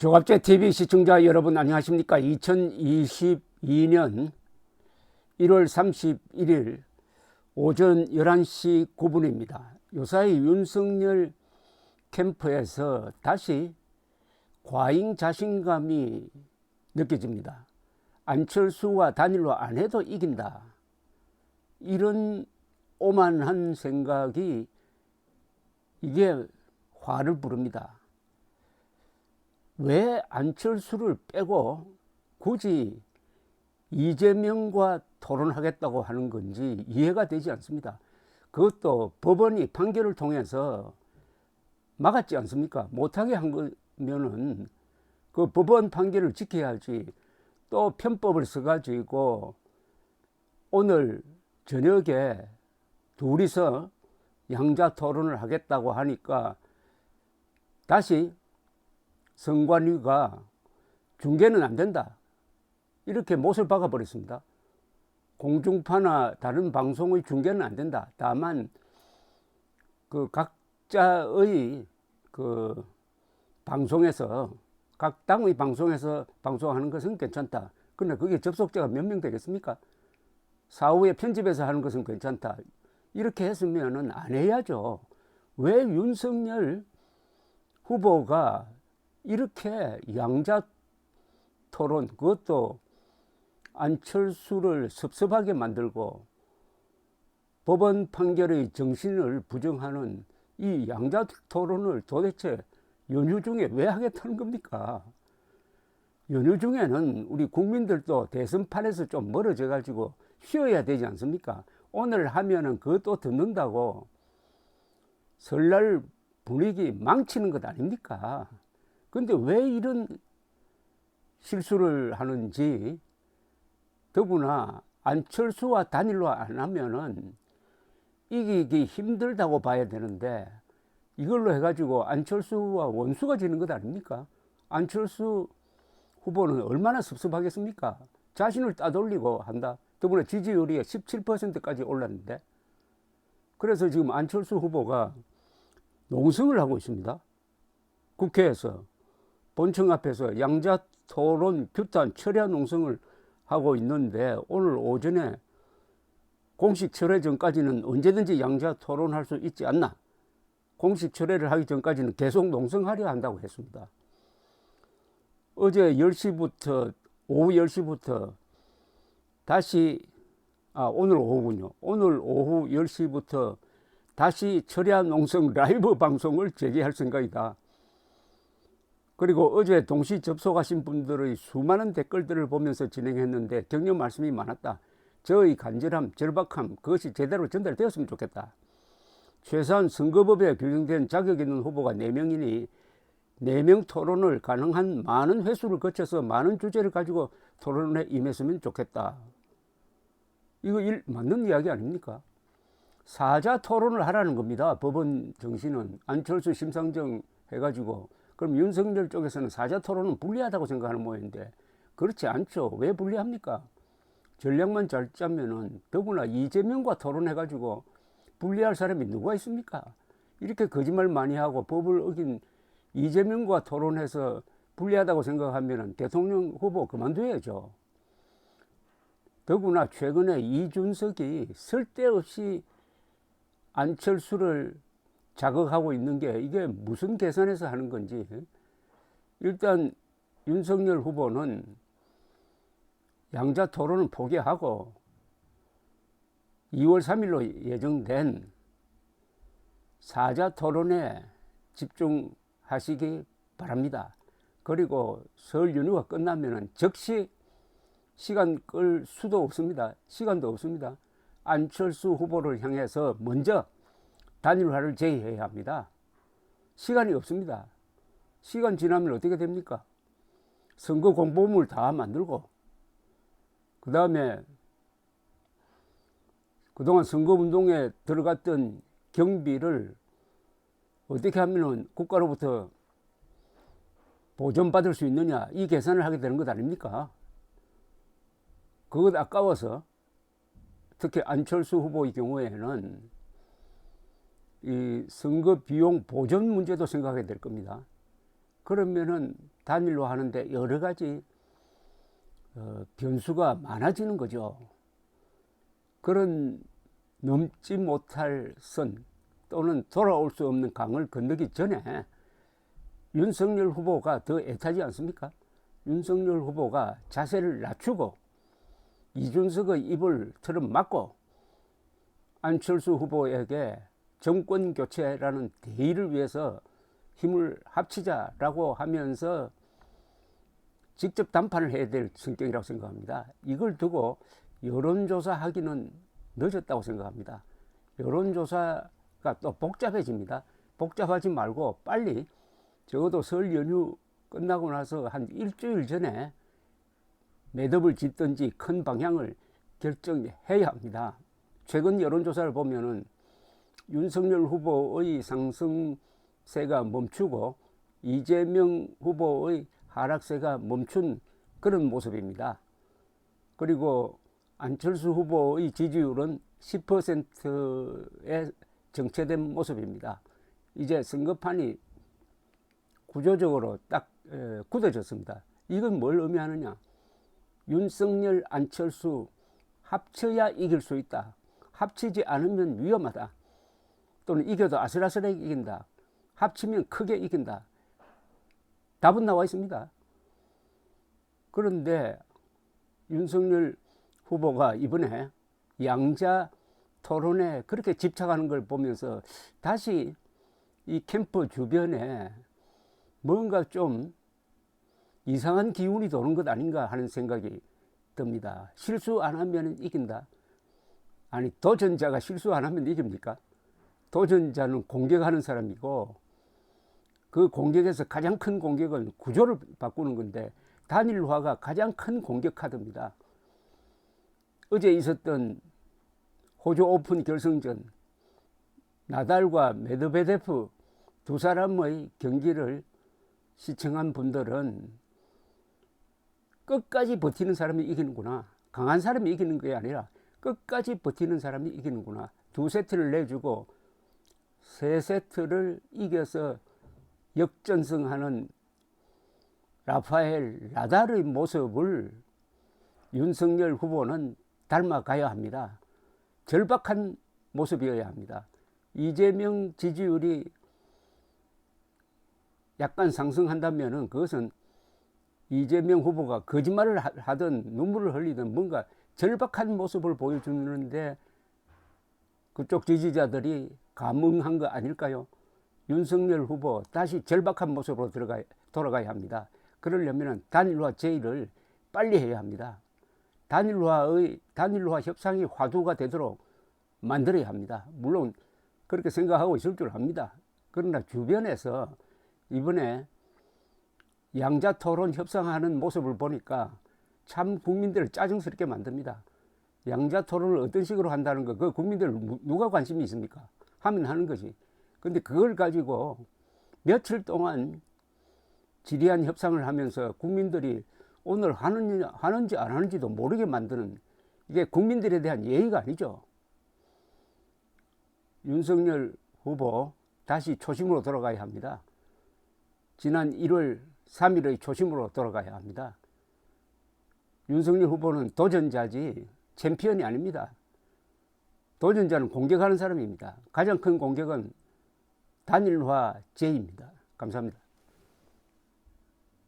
조갑제 TV 시청자 여러분 안녕하십니까? 2022년 1월 31일 오전 11시 9분입니다. 요사이 윤석열 캠프에서 다시 과잉 자신감이 느껴집니다. 안철수와 단일화 안 해도 이긴다. 이런 오만한 생각이 이게 화를 부릅니다. 왜 안철수를 빼고 굳이 이재명과 토론하겠다고 하는 건지 이해가 되지 않습니다. 그것도 법원이 판결을 통해서 막았지 않습니까? 못하게 한 거면은 그 법원 판결을 지켜야지. 또 편법을 써가지고 오늘 저녁에 둘이서 양자 토론을 하겠다고 하니까 다시 선관위가 중계는 안 된다. 이렇게 못을 박아버렸습니다. 공중파나 다른 방송의 중계는 안 된다. 다만 그 각자의 그 방송에서 각 당의 방송에서 방송하는 것은 괜찮다. 그런데 그게 접속자가 몇 명 되겠습니까? 사후에 편집해서 하는 것은 괜찮다. 이렇게 했으면은 안 해야죠. 왜 윤석열 후보가 이렇게 양자 토론, 그것도 안철수를 섭섭하게 만들고 법원 판결의 정신을 부정하는 이 양자 토론을 도대체 연휴 중에 왜 하겠다는 겁니까? 연휴 중에는 우리 국민들도 대선판에서 좀 멀어져 가지고 쉬어야 되지 않습니까? 오늘 하면은 그것도 듣는다고 설날 분위기 망치는 것 아닙니까? 근데 왜 이런 실수를 하는지, 더구나 안철수와 단일화 안 하면은 이기기 힘들다고 봐야 되는데 이걸로 해가지고 안철수와 원수가 지는 것 아닙니까? 안철수 후보는 얼마나 섭섭하겠습니까? 자신을 따돌리고 한다. 더구나 지지율이 17%까지 올랐는데, 그래서 지금 안철수 후보가 농성을 하고 있습니다. 국회에서 본청 앞에서 양자 토론 규탄 철야 농성을 하고 있는데, 오늘 오전에 공식 철회 전까지는 언제든지 양자 토론할 수 있지 않나, 공식 철회를 하기 전까지는 계속 농성하려 한다고 했습니다. 어제 10시부터 오후 10시부터 다시 오늘 오후군요. 오늘 오후 10시부터 다시 철야 농성 라이브 방송을 재개할 생각이다. 그리고 어제 동시 접속하신 분들의 수많은 댓글들을 보면서 진행했는데 격려 말씀이 많았다. 저의 간절함, 절박함, 그것이 제대로 전달되었으면 좋겠다. 최소한 선거법에 규정된 자격 있는 후보가 4명이니 4명 토론을 가능한 많은 횟수를 거쳐서 많은 주제를 가지고 토론에 임했으면 좋겠다. 이거 맞는 이야기 아닙니까? 사자 토론을 하라는 겁니다. 법원 정신은 안철수 심상정 해가지고. 그럼 윤석열 쪽에서는 사자 토론은 불리하다고 생각하는 모양인데 그렇지 않죠. 왜 불리합니까? 전략만 잘 짜면은, 더구나 이재명과 토론해가지고 불리할 사람이 누가 있습니까? 이렇게 거짓말 많이 하고 법을 어긴 이재명과 토론해서 불리하다고 생각하면은 대통령 후보 그만둬야죠. 더구나 최근에 이준석이 쓸데없이 안철수를 자극하고 있는 게 이게 무슨 계산해서 하는 건지. 일단 윤석열 후보는 양자 토론을 포기하고 2월 3일로 예정된 사자 토론에 집중하시기 바랍니다. 그리고 설 연휴가 끝나면은 즉시 시간 끌 수도 없습니다. 시간도 없습니다. 안철수 후보를 향해서 먼저 단일화를 제의해야 합니다. 시간이 없습니다. 시간 지나면 어떻게 됩니까? 선거 공보물 다 만들고, 그 다음에 그동안 선거운동에 들어갔던 경비를 어떻게 하면 국가로부터 보전받을 수 있느냐, 이 계산을 하게 되는 것 아닙니까? 그것 아까워서 특히 안철수 후보의 경우에는 이 선거 비용 보전 문제도 생각하게 될 겁니다. 그러면은 단일화 하는데 여러 가지 변수가 많아지는 거죠. 그런 넘지 못할 선 또는 돌아올 수 없는 강을 건너기 전에 윤석열 후보가 더 애타지 않습니까? 윤석열 후보가 자세를 낮추고 이준석의 입을 틀은 막고 안철수 후보에게 정권 교체라는 대의를 위해서 힘을 합치자라고 하면서 직접 담판을 해야 될 성격이라고 생각합니다. 이걸 두고 여론조사 하기는 늦었다고 생각합니다. 여론조사가 또 복잡해집니다. 복잡하지 말고 빨리 적어도 설 연휴 끝나고 나서 한 일주일 전에 매듭을 짓든지 큰 방향을 결정해야 합니다. 최근 여론조사를 보면은 윤석열 후보의 상승세가 멈추고 이재명 후보의 하락세가 멈춘 그런 모습입니다. 그리고 안철수 후보의 지지율은 10%에 정체된 모습입니다. 이제 선거판이 구조적으로 딱 굳어졌습니다. 이건 뭘 의미하느냐? 윤석열, 안철수 합쳐야 이길 수 있다. 합치지 않으면 위험하다. 또는 이겨도 아슬아슬하게 이긴다. 합치면 크게 이긴다. 답은 나와 있습니다. 그런데 윤석열 후보가 이번에 양자 토론에 그렇게 집착하는 걸 보면서 다시 이 캠프 주변에 뭔가 좀 이상한 기운이 도는 것 아닌가 하는 생각이 듭니다. 실수 안 하면 이긴다. 아니, 도전자가 실수 안 하면 이깁니까? 도전자는 공격하는 사람이고 그 공격에서 가장 큰 공격은 구조를 바꾸는 건데 단일화가 가장 큰 공격 카드입니다. 어제 있었던 호주 오픈 결승전 나달과 메드베데프 두 사람의 경기를 시청한 분들은 끝까지 버티는 사람이 이기는구나. 강한 사람이 이기는 게 아니라 끝까지 버티는 사람이 이기는구나. 2세트를 내주고 3세트를 이겨서 역전승하는 라파엘 나달의 모습을 윤석열 후보는 닮아가야 합니다. 절박한 모습이어야 합니다. 이재명 지지율이 약간 상승한다면 그것은 이재명 후보가 거짓말을 하든 눈물을 흘리든 뭔가 절박한 모습을 보여주는데 그쪽 지지자들이 감흥한 거 아닐까요? 윤석열 후보 다시 절박한 모습으로 돌아가야 합니다. 그러려면 단일화 제의를 빨리 해야 합니다. 단일화 협상이 화두가 되도록 만들어야 합니다. 물론 그렇게 생각하고 있을 줄 압니다. 그러나 주변에서 이번에 양자 토론 협상하는 모습을 보니까 참 국민들을 짜증스럽게 만듭니다. 양자 토론을 어떤 식으로 한다는 거, 그 국민들 누가 관심이 있습니까? 하면 하는 거지. 근데 그걸 가지고 며칠 동안 지리한 협상을 하면서 국민들이 오늘 하는지 안 하는지도 모르게 만드는, 이게 국민들에 대한 예의가 아니죠. 윤석열 후보 다시 초심으로 돌아가야 합니다. 지난 1월 3일의 초심으로 돌아가야 합니다. 윤석열 후보는 도전자지 챔피언이 아닙니다. 도전자는 공격하는 사람입니다. 가장 큰 공격은 단일화 제의입니다. 감사합니다.